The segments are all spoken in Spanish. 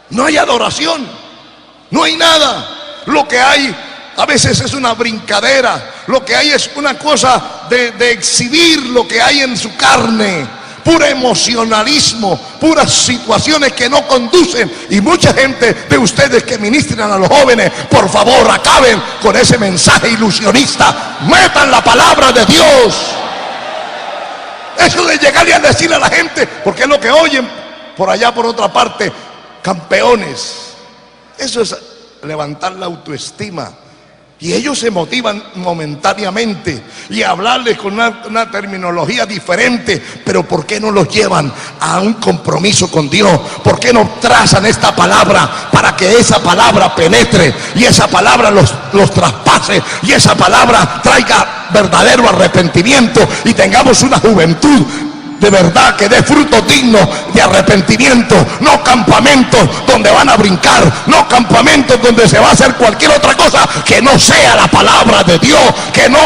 No hay adoración, no hay nada. Lo que hay a veces es una brincadera, lo que hay es una cosa de exhibir lo que hay en su carne, puro emocionalismo, puras situaciones que no conducen. Y mucha gente de ustedes que ministran a los jóvenes, por favor, acaben con ese mensaje ilusionista, metan la palabra de Dios. Eso de llegar y a decirle a la gente, porque es lo que oyen por allá por otra parte, campeones, eso es levantar la autoestima. Y ellos se motivan momentáneamente y hablarles con una terminología diferente. Pero ¿por qué no los llevan a un compromiso con Dios? ¿Por qué no trazan esta palabra para que esa palabra penetre y esa palabra los traspase y esa palabra traiga verdadero arrepentimiento y tengamos una juventud de verdad que dé frutos dignos de arrepentimiento? No campamentos donde van a brincar, no campamentos donde se va a hacer cualquier otra cosa que no sea la palabra de Dios, que no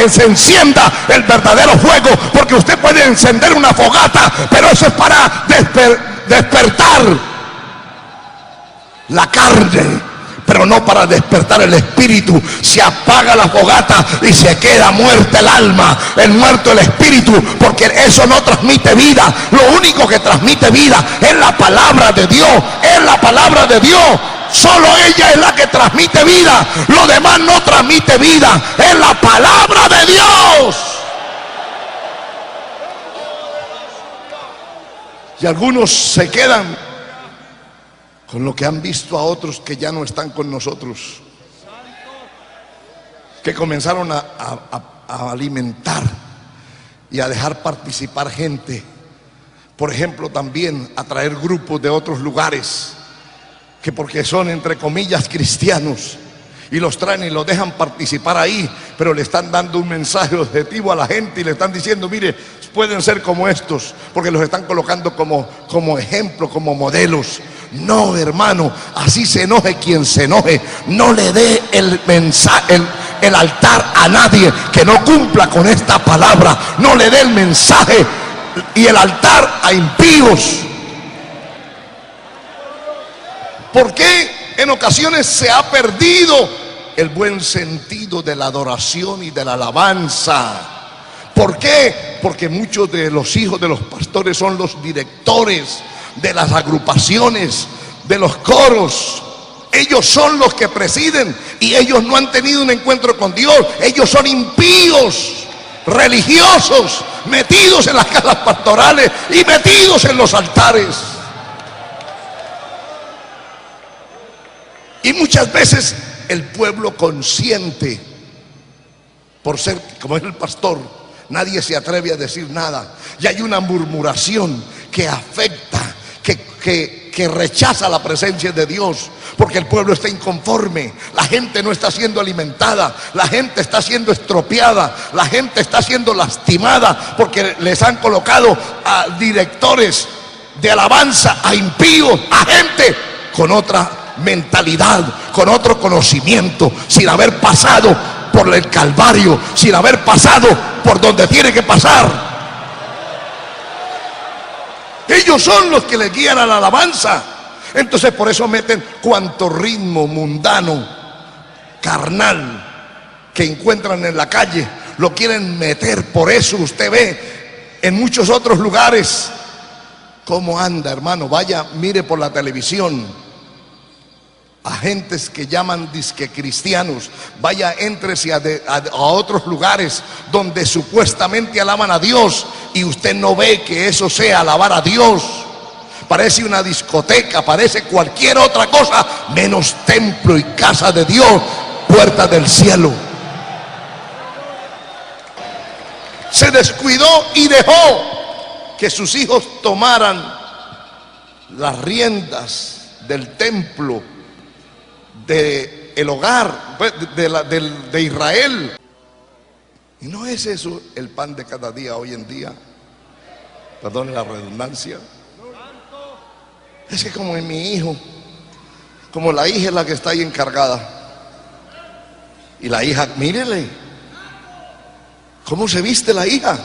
se encienda el verdadero fuego, porque usted puede encender una fogata, pero eso es para despertar la carne, pero no para despertar el espíritu. Se apaga la fogata y se queda muerta el alma, muerto el espíritu, porque eso no transmite vida. Lo único que transmite vida es la palabra de Dios, es la palabra de Dios. Solo ella es la que transmite vida, lo demás no transmite vida, es la palabra de Dios. Y algunos se quedan con lo que han visto a otros que ya no están con nosotros, que comenzaron a alimentar y a dejar participar gente. Por ejemplo, también a traer grupos de otros lugares que porque son entre comillas cristianos, y los traen y los dejan participar ahí, pero le están dando un mensaje objetivo a la gente y le están diciendo, mire, pueden ser como estos, porque los están colocando como ejemplo, como modelos. No, hermano, así se enoje quien se enoje, no le dé el mensaje, el altar a nadie que no cumpla con esta palabra. No le dé el mensaje y el altar a impíos. ¿Por qué en ocasiones se ha perdido el buen sentido de la adoración y de la alabanza? ¿Por qué? Porque muchos de los hijos de los pastores son los directores de las agrupaciones, de los coros. Ellos son los que presiden y ellos no han tenido un encuentro con Dios. Ellos son impíos, religiosos, metidos en las casas pastorales y metidos en los altares. Y muchas veces el pueblo consciente, por ser como es el pastor, nadie se atreve a decir nada. Y hay una murmuración que afecta, que rechaza la presencia de Dios, porque el pueblo está inconforme, la gente no está siendo alimentada, la gente está siendo estropeada, la gente está siendo lastimada, porque les han colocado a directores de alabanza, a impíos, a gente con otra mentalidad, con otro conocimiento, sin haber pasado por el Calvario, sin haber pasado por donde tiene que pasar. Ellos son los que le guían a la alabanza. Entonces por eso meten cuanto ritmo mundano, carnal que encuentran en la calle, lo quieren meter. Por eso usted ve en muchos otros lugares cómo anda, hermano. Vaya, mire por la televisión a gentes que llaman disque cristianos. Vaya, éntrese a otros lugares donde supuestamente alaban a Dios y usted no ve que eso sea alabar a Dios. Parece una discoteca, parece cualquier otra cosa menos templo y casa de Dios, puerta del cielo. Se descuidó y dejó que sus hijos tomaran las riendas del templo, del hogar, de Israel. ¿Y no es eso el pan de cada día hoy en día? Perdone la redundancia. Es que como en mi hijo, como la hija es la que está ahí encargada, y la hija, mírele cómo se viste la hija.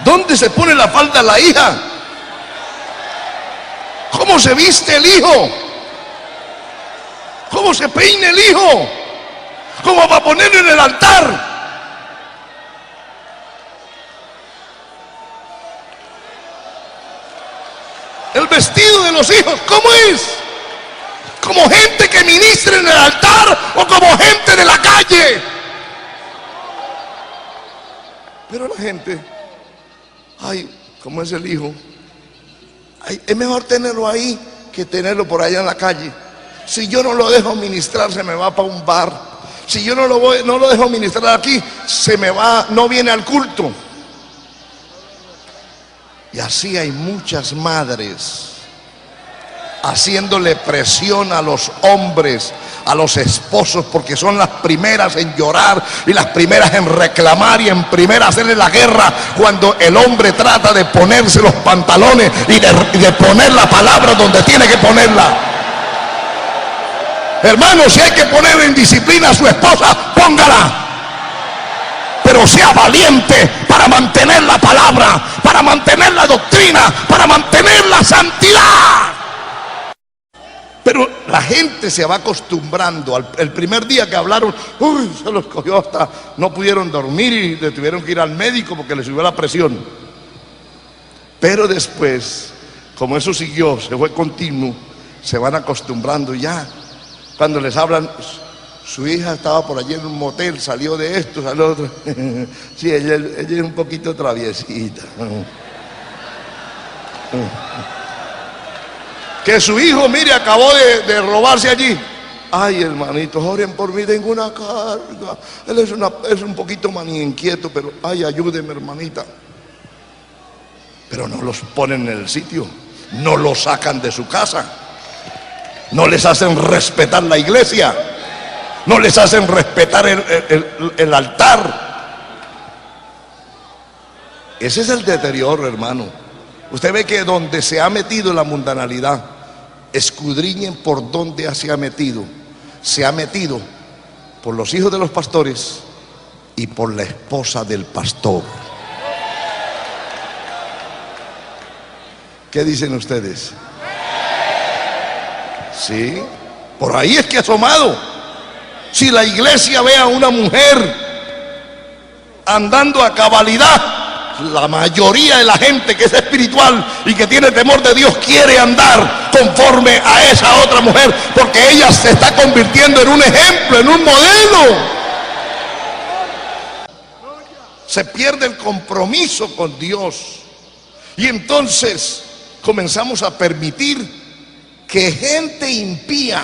¿Dónde se pone la falda la hija? ¿Cómo se viste el hijo? ¿Cómo se peina el hijo? ¿Cómo va a ponerlo en el altar? El vestido de los hijos, ¿cómo es? ¿Como gente que ministra en el altar o como gente de la calle? Pero la gente, ay, ¿cómo es el hijo? Ay, es mejor tenerlo ahí que tenerlo por allá en la calle. Si yo no lo dejo ministrar, se me va para un bar. Si yo no lo dejo ministrar aquí, se me va, no viene al culto. Y así hay muchas madres haciéndole presión a los hombres, a los esposos, porque son las primeras en llorar y las primeras en reclamar y en primera hacerle la guerra cuando el hombre trata de ponerse los pantalones y de poner la palabra donde tiene que ponerla. Hermano, si hay que poner en disciplina a su esposa, póngala. Pero sea valiente para mantener la palabra, para mantener la doctrina, para mantener la santidad. Pero la gente se va acostumbrando. El primer día que hablaron, uy, se los cogió hasta no pudieron dormir y le tuvieron que ir al médico porque le subió la presión. Pero después, como eso siguió, se fue continuo, se van acostumbrando ya. Cuando les hablan, su hija estaba por allí en un motel, salió de esto, salió de otro. Sí, ella es un poquito traviesita. Que su hijo, mire, acabó de robarse allí. Ay, hermanitos, oren por mí, tengo una carga. Él es un poquito maní inquieto, pero ay, ayúdeme, hermanita. Pero no los ponen en el sitio, no los sacan de su casa, no les hacen respetar la iglesia, no les hacen respetar el altar. Ese es el deterioro, hermano. Usted ve que donde se ha metido la mundanalidad, escudriñen por dónde se ha metido. Se ha metido por los hijos de los pastores y por la esposa del pastor. ¿Qué dicen ustedes? Sí, por ahí es que ha asomado. Si la iglesia ve a una mujer andando a cabalidad, la mayoría de la gente que es espiritual y que tiene temor de Dios quiere andar conforme a esa otra mujer, porque ella se está convirtiendo en un ejemplo, en un modelo. Se pierde el compromiso con Dios y entonces comenzamos a permitir que gente impía,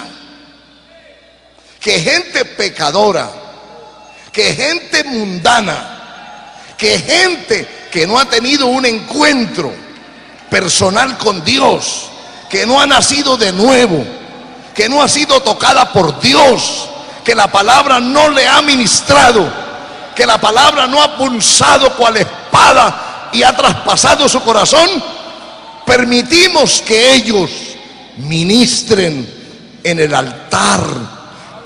que gente pecadora, que gente mundana, que gente que no ha tenido un encuentro personal con Dios, que no ha nacido de nuevo, que no ha sido tocada por Dios, que la palabra no le ha ministrado, que la palabra no ha pulsado cual espada y ha traspasado su corazón, permitimos que ellos ministren en el altar,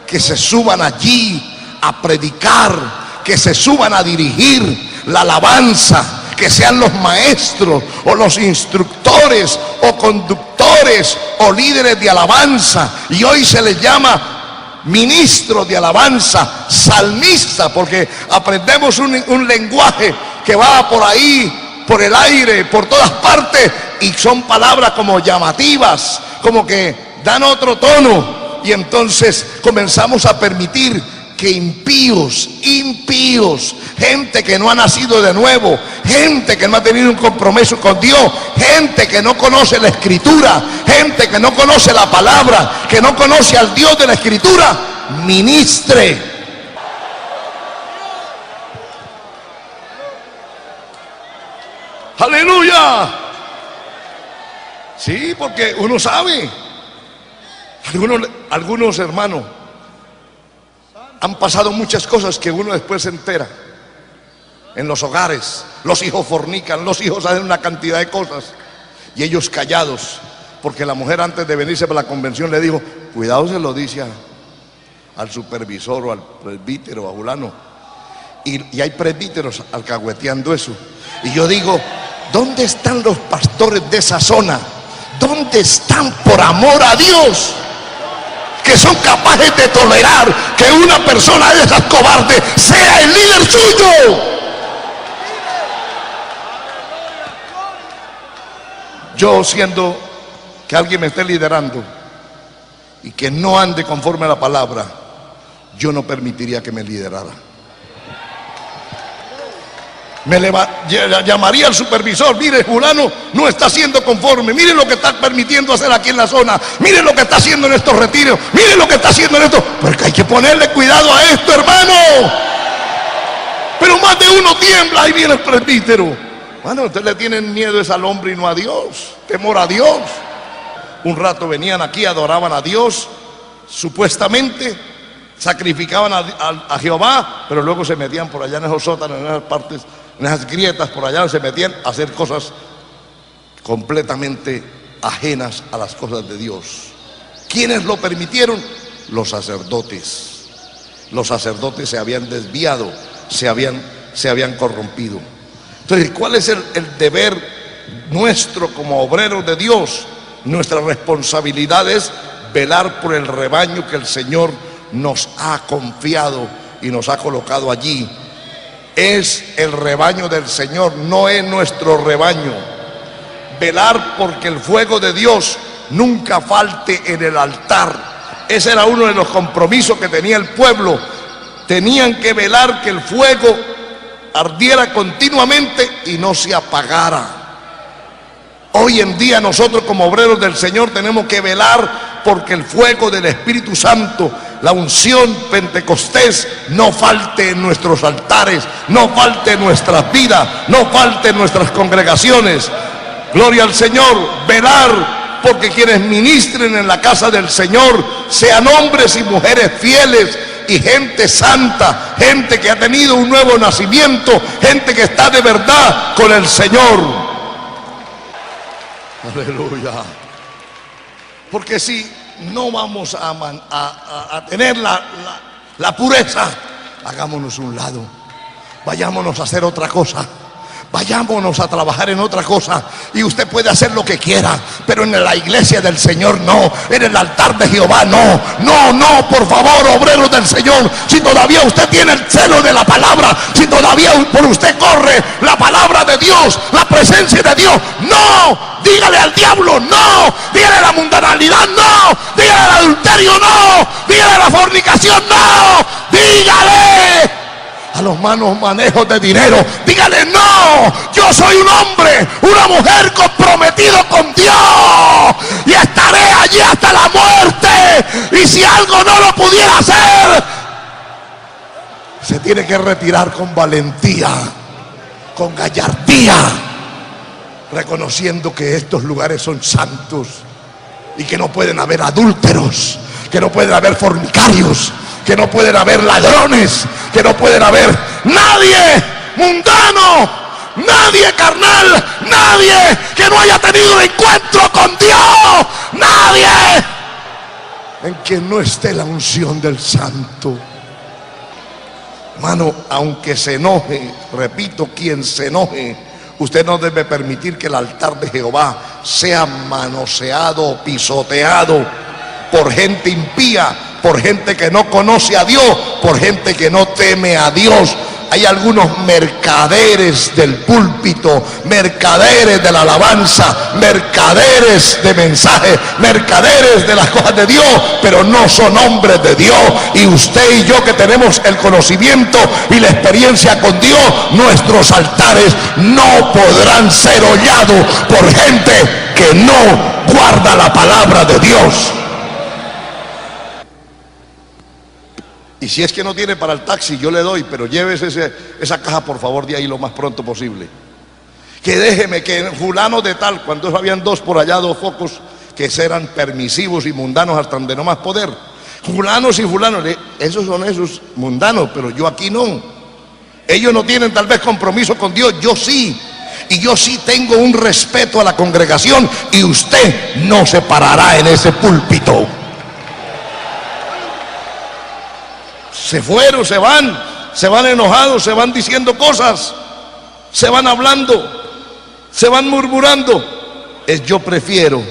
que se suban allí a predicar, que se suban a dirigir la alabanza, que sean los maestros o los instructores o conductores o líderes de alabanza. Y hoy se les llama ministro de alabanza, salmista, porque aprendemos un lenguaje que va por ahí, por el aire, por todas partes, y son palabras como llamativas, como que dan otro tono. Y entonces comenzamos a permitir que impíos, gente que no ha nacido de nuevo, gente que no ha tenido un compromiso con Dios, gente que no conoce la escritura, gente que no conoce la palabra, que no conoce al Dios de la escritura, ministre. Aleluya. Sí, porque uno sabe. Algunos hermanos han pasado muchas cosas que uno después se entera. En los hogares, los hijos fornican, los hijos hacen una cantidad de cosas y ellos callados, porque la mujer antes de venirse para la convención le dijo, cuidado, se lo dice al supervisor o al presbítero o a fulano. Y hay presbíteros alcahueteando eso. Y yo digo, ¿dónde están los pastores de esa zona? ¿Dónde están, por amor a Dios, que son capaces de tolerar que una persona de esas cobardes sea el líder suyo? Yo, siendo que alguien me esté liderando y que no ande conforme a la palabra, yo no permitiría que me liderara. Llamaría al supervisor: mire, fulano no está siendo conforme, mire lo que está permitiendo hacer aquí en la zona, mire lo que está haciendo en estos retiros, mire lo que está haciendo en esto, porque hay que ponerle cuidado a esto, hermano. Pero más de uno tiembla. Ahí viene el presbítero. Bueno, ustedes le tienen miedo es al hombre y no a Dios, temor a Dios. Un rato venían aquí, adoraban a Dios, supuestamente sacrificaban a Jehová, pero luego se metían por allá en esos sótanos, en esas partes, en esas grietas, por allá se metían a hacer cosas completamente ajenas a las cosas de Dios. ¿Quiénes lo permitieron? Los sacerdotes. Los sacerdotes se habían desviado, se habían corrompido. Entonces, ¿cuál es el deber nuestro como obreros de Dios? Nuestra responsabilidad es velar por el rebaño que el Señor nos ha confiado y nos ha colocado allí. Es el rebaño del Señor, no es nuestro rebaño. Velar porque el fuego de Dios nunca falte en el altar. Ese era uno de los compromisos que tenía el pueblo. Tenían que velar que el fuego ardiera continuamente y no se apagara. Hoy en día nosotros como obreros del Señor tenemos que velar porque el fuego del Espíritu Santo, la unción Pentecostés, no falte en nuestros altares, no falte en nuestras vidas, no falte en nuestras congregaciones. Gloria al Señor. Velar porque quienes ministren en la casa del Señor sean hombres y mujeres fieles y gente santa, gente que ha tenido un nuevo nacimiento, gente que está de verdad con el Señor. Aleluya. Porque si no vamos a tener la pureza, hagámonos un lado, vayámonos a hacer otra cosa, vayámonos a trabajar en otra cosa. Y usted puede hacer lo que quiera, pero en la iglesia del Señor no, en el altar de Jehová no. No, por favor, obreros del Señor, si todavía usted tiene el celo de la palabra, si todavía por usted corre la palabra de Dios, la presencia de Dios, no. Dígale al diablo no, dígale a la mundanalidad no, dígale al adulterio no, dígale a la fornicación no, dígale a los malos manejos de dinero, dígale no. Yo soy un hombre, una mujer comprometido con Dios y estaré allí hasta la muerte. Y si algo no lo pudiera hacer, se tiene que retirar con valentía, con gallardía, reconociendo que estos lugares son santos y que no pueden haber adúlteros, que no pueden haber fornicarios, que no pueden haber ladrones, que no pueden haber nadie mundano, nadie carnal, nadie que no haya tenido un encuentro con Dios, nadie en quien no esté la unción del Santo. Hermano, aunque se enoje, repito, quien se enoje, usted no debe permitir que el altar de Jehová sea manoseado, pisoteado por gente impía, por gente que no conoce a Dios, por gente que no teme a Dios. Hay algunos mercaderes del púlpito, mercaderes de la alabanza, mercaderes de mensajes, mercaderes de las cosas de Dios, pero no son hombres de Dios. Y usted y yo, que tenemos el conocimiento y la experiencia con Dios, nuestros altares no podrán ser hollados por gente que no guarda la palabra de Dios. Y si es que no tiene para el taxi, yo le doy, pero llévese esa caja por favor de ahí lo más pronto posible. Que déjeme que fulano de tal, cuando habían dos por allá, dos focos que eran permisivos y mundanos hasta donde no más poder. Fulanos y fulanos, esos son esos mundanos, pero yo aquí no. Ellos no tienen tal vez compromiso con Dios, yo sí. Y yo sí tengo un respeto a la congregación y usted no se parará en ese púlpito. Se fueron, se van enojados, se van diciendo cosas. se van hablando, se van murmurando. Yo prefiero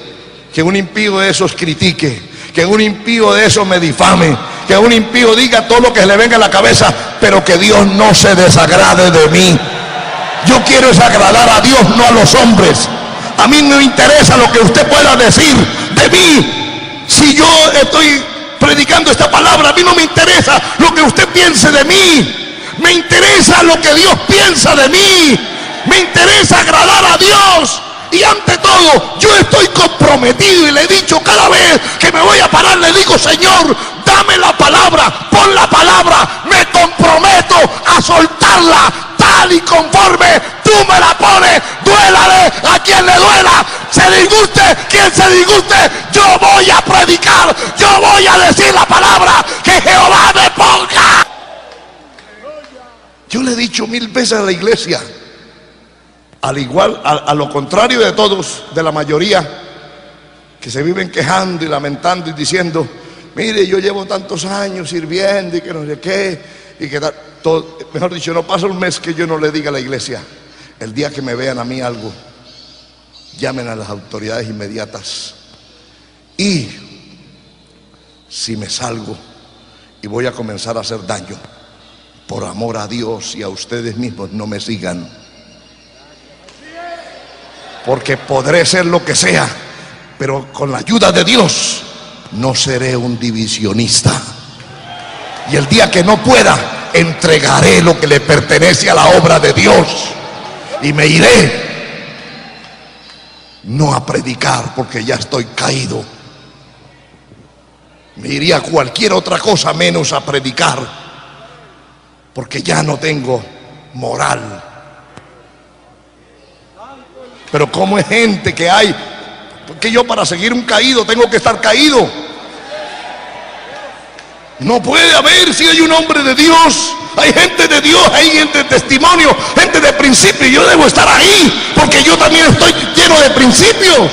que un impío de esos critique, que un impío de esos me difame, que un impío diga todo lo que le venga a la cabeza, pero que Dios no se desagrade de mí. Yo quiero es agradar a Dios, no a los hombres. A mí no me interesa lo que usted pueda decir de mí. Si yo estoy predicando esta palabra, a mí no me interesa lo que usted piense de mí. Me interesa lo que Dios piensa de mí. Me interesa agradar a Dios. Y ante todo, yo estoy comprometido, y le he dicho cada vez que me voy a parar, le digo: Señor, dame la palabra, pon la palabra, me comprometo a soltarla tal y conforme tú me la pones, duélale a quien le duela, se disguste quien se disguste, yo voy a predicar, yo voy a decir la palabra que Jehová me ponga. Yo le he dicho 1000 veces a la iglesia, al igual, a lo contrario de todos, de la mayoría, que se viven quejando y lamentando y diciendo: mire, yo llevo tantos años sirviendo y que no sé qué, y que tal, todo, mejor dicho, no pasa un mes que yo no le diga a la iglesia: el día que me vean a mí algo, llamen a las autoridades inmediatas. Y si me salgo y voy a comenzar a hacer daño, por amor a Dios y a ustedes mismos, no me sigan. Porque podré ser lo que sea, pero con la ayuda de Dios no seré un divisionista. Y el día que no pueda, entregaré lo que le pertenece a la obra de Dios y me iré, no a predicar porque ya estoy caído. Me iría a cualquier otra cosa menos a predicar, porque ya no tengo moral. Pero como es gente que hay, porque yo para seguir un caído tengo que estar caído. No puede haber, si hay un hombre de Dios, hay gente de Dios, hay gente de testimonio, gente de principio, y yo debo estar ahí, porque yo también estoy lleno de principios.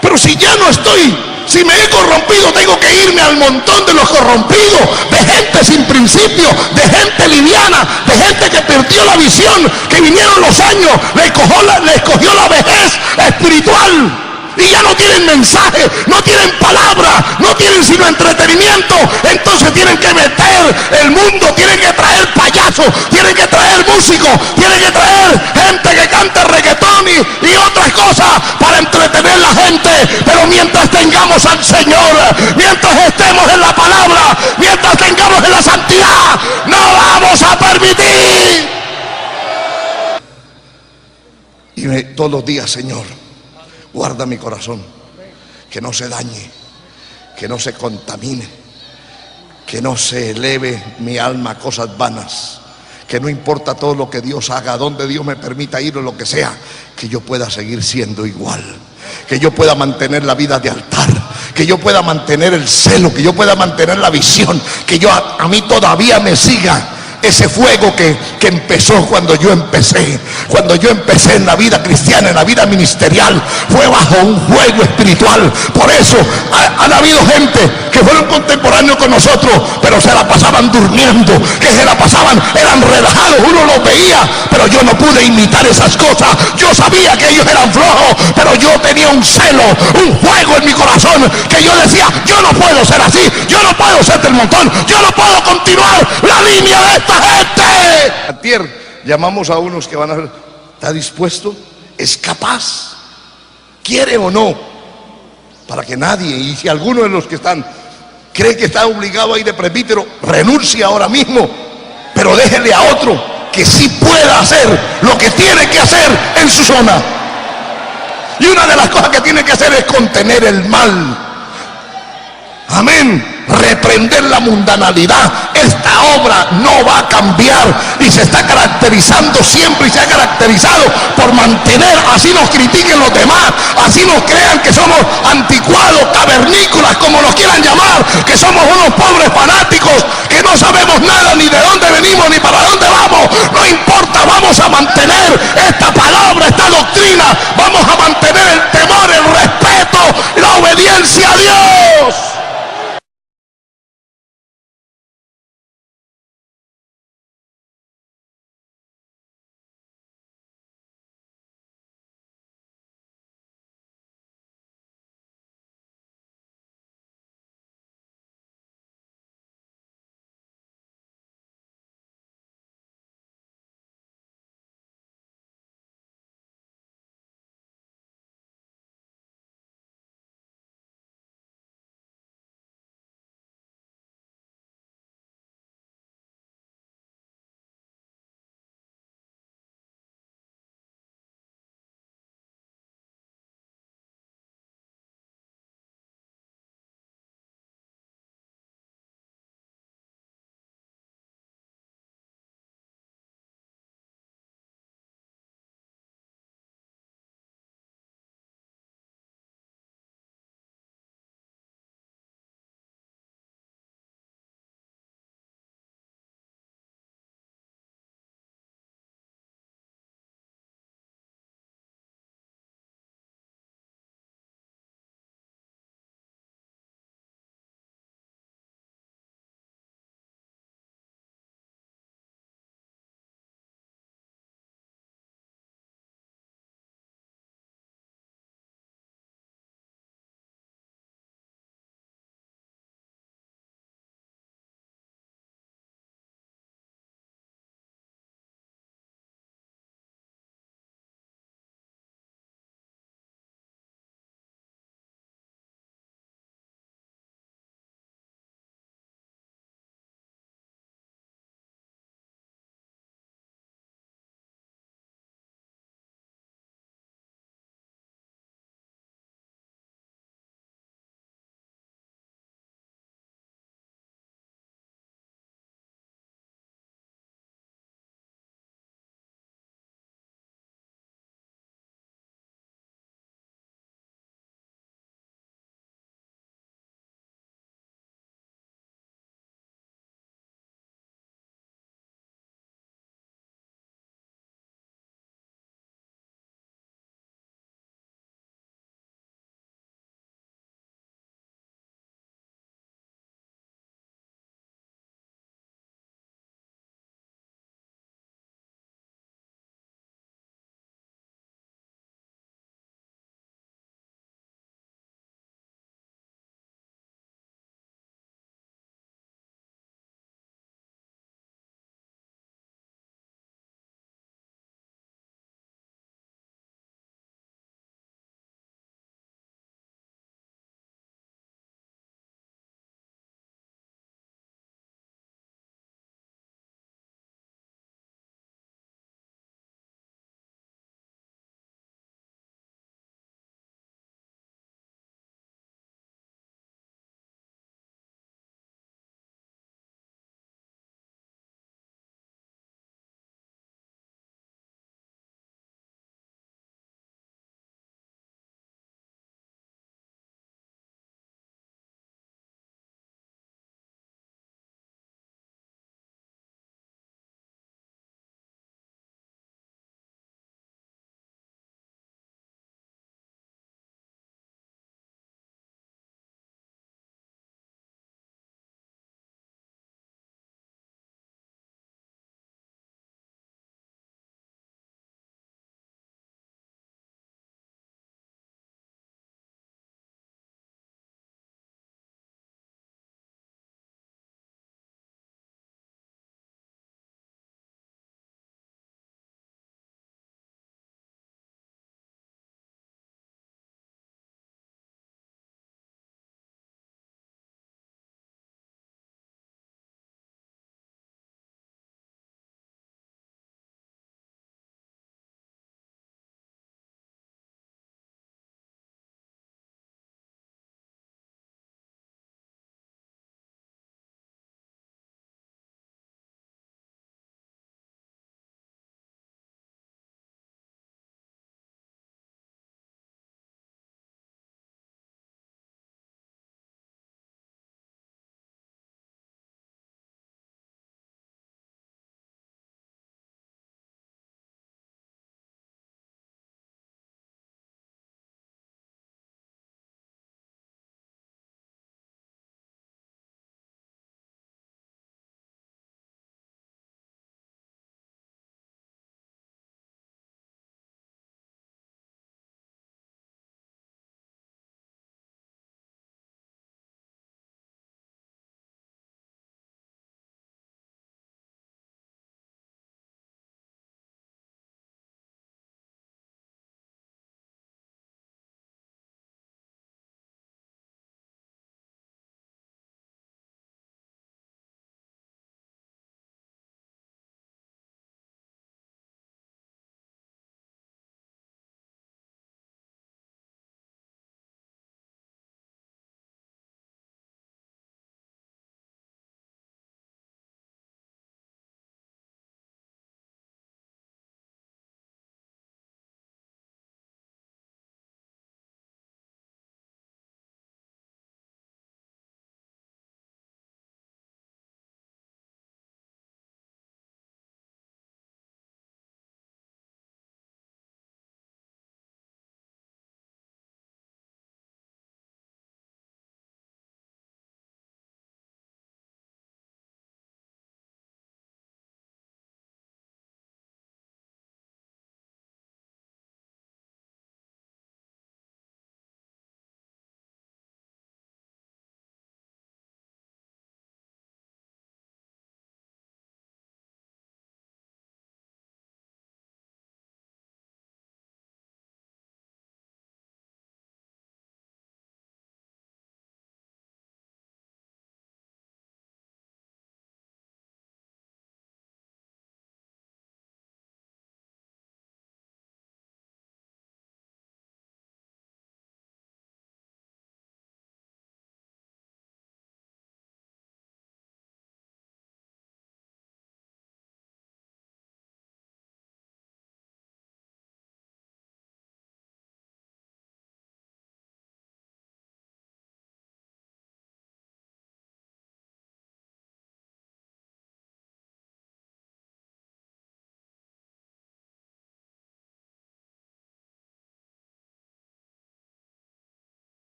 Pero si ya no estoy, si me he corrompido, tengo que irme al montón de los corrompidos, de gente sin principio, de gente liviana, de gente que perdió la visión, que vinieron los años, le escogió la vejez espiritual. Y ya no tienen mensaje, no tienen palabra, no tienen sino entretenimiento. Entonces tienen que meter el mundo, tienen que traer payasos, tienen que traer músicos, tienen que traer gente que cante reggaetón y otras cosas para entretener a la gente. Pero mientras tengamos al Señor, mientras estemos en la palabra, mientras tengamos en la santidad, no vamos a permitir. Y todos los días: Señor, guarda mi corazón, que no se dañe, que no se contamine, que no se eleve mi alma a cosas vanas, que no importa todo lo que Dios haga, donde Dios me permita ir o lo que sea, que yo pueda seguir siendo igual, que yo pueda mantener la vida de altar, que yo pueda mantener el celo, que yo pueda mantener la visión, que yo a mí todavía me siga ese fuego que empezó cuando yo empecé. Cuando yo empecé en la vida cristiana, en la vida ministerial, fue bajo un fuego espiritual. Por eso han habido gente que fueron contemporáneos con nosotros, pero se la pasaban durmiendo, que se la pasaban, eran relajados, uno los veía, pero yo no pude imitar esas cosas. Yo sabía que ellos eran flojos, pero yo tenía un celo, un fuego en mi corazón, que yo decía: yo no puedo ser así, yo no puedo ser del montón, yo no puedo continuar la línea de esta gente. Antier llamamos a unos que van a ver: ¿está dispuesto? ¿Es capaz? ¿Quiere o no? Para que nadie, y si alguno de los que están cree que está obligado a ir de presbítero, renuncie ahora mismo, pero déjele a otro que sí pueda hacer lo que tiene que hacer en su zona. Y una de las cosas que tiene que hacer es contener el mal. Amén. Reprender la mundanalidad. Esta obra no va a cambiar y se está caracterizando siempre, y se ha caracterizado por mantener, así nos critiquen los demás, así nos crean que somos anticuados, cavernícolas, como nos quieran llamar, que somos unos pobres fanáticos que no sabemos nada, ni de dónde venimos ni para dónde vamos. No importa, vamos a mantener esta palabra, esta doctrina, vamos a mantener el temor, el respeto, la obediencia a Dios.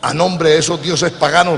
a nombre de esos dioses paganos